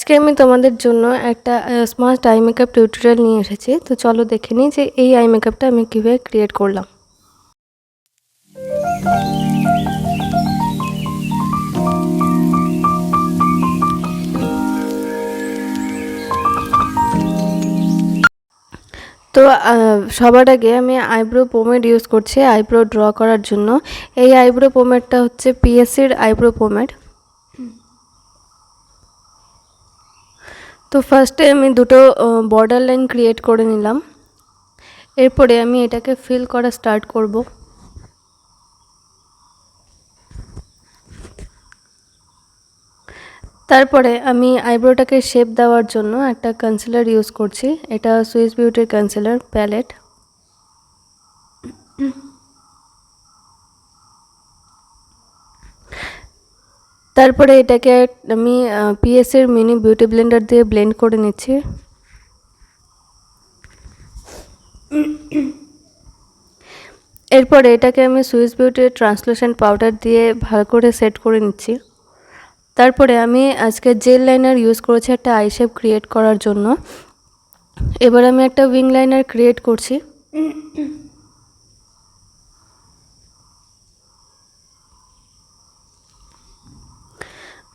আজকে আমি তোমাদের জন্য একটা স্মার্ট আই মেকআপ টিউটোরিয়াল নিয়ে এসেছি। তো চলো দেখে নিই যে এই আই মেকআপটা আমি কীভাবে ক্রিয়েট করলাম। তো সবার আগে আমি আইব্রো পোমেড ইউজ করছি আইব্রো ড্র করার জন্য। এই আইব্রো পোমেডটা হচ্ছে পিএসসির আইব্রো পোমেড। তো ফার্স্টে আমি দুটো বর্ডার লাইন ক্রিয়েট করে নিলাম। এরপরে আমি এটাকে ফিল করা স্টার্ট করব। তারপরে আমি আইব্রোটাকে শেপ দেওয়ার জন্য একটা কনসিলার ইউজ করছি। এটা সুইস বিউটির কনসিলার প্যালেট। তারপরে এটাকে আমি পিএসের মিনি বিউটি ব্লেন্ডার দিয়ে ব্লেন্ড করে নিচ্ছি। এরপরে এটাকে আমি সুইস বিউটির ট্রান্সলুসেন্ট পাউডার দিয়ে ভালো করে সেট করে নিচ্ছি। তারপরে আমি আজকে জেল লাইনার ইউজ করেছি একটা আই শেপ ক্রিয়েট করার জন্য। এবার আমি একটা উইং লাইনার ক্রিয়েট করছি।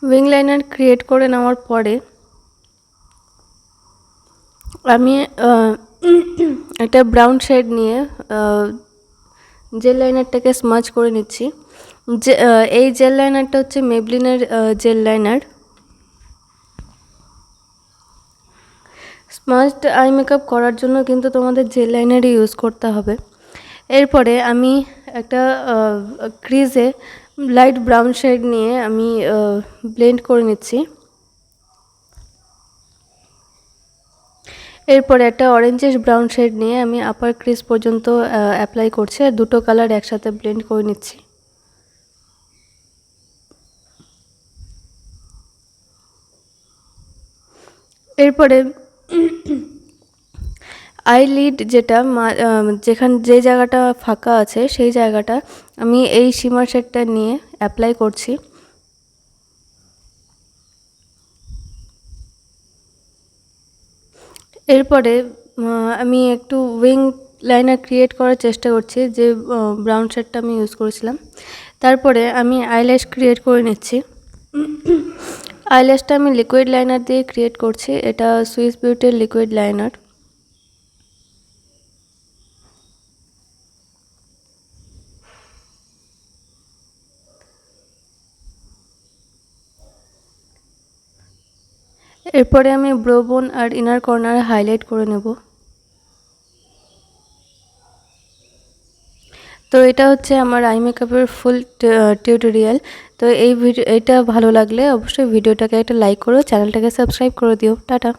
উইং লাইনার ক্রিয়েট করে নেওয়ার পরে আমি একটা ব্রাউন শেড নিয়ে জেল লাইনারটাকে স্মাচ করে নিচ্ছি। এই জেল লাইনারটা হচ্ছে মেবলিনের জেল লাইনার। স্মাচড আই মেকআপ করার জন্য কিন্তু তোমাদের জেল লাইনারই ইউজ করতে হবে। এরপরে আমি একটা ক্রিজে লাইট ব্রাউন শেড নিয়ে আমি ব্লেন্ড করে নিচ্ছি। এরপরে একটা অরেঞ্জিশ ব্রাউন শেড নিয়ে আমি আপার ক্রিজ পর্যন্ত অ্যাপ্লাই করছি আর দুটো কালার একসাথে ব্লেন্ড করে নিচ্ছি। এরপরে আইলিড যেটা যে জায়গাটা ফাঁকা আছে সেই জায়গাটা আমি এই শিমার শেডটা নিয়ে অ্যাপ্লাই করছি। এরপরে আমি একটু উইং লাইনার ক্রিয়েট করার চেষ্টা করছি যে ব্রাউন শেডটা আমি ইউজ করেছিলাম। তারপরে আমি আইল্যাশ ক্রিয়েট করে নিচ্ছি। আইল্যাশটা আমি লিকুইড লাইনার দিয়ে ক্রিয়েট করছি। এটা সুইস বিউটির লিকুইড লাইনার। এরপরে আমি ব্রো বোন আর ইনার কর্নার হাইলাইট করে নেব। তো এটা হচ্ছে আমার আই মেকআপের ফুল টিউটোরিয়াল। তো এটা ভালো লাগলে অবশ্যই ভিডিওটাকে একটা লাইক করো, চ্যানেলটাকে সাবস্ক্রাইব করে দিও। টাটা।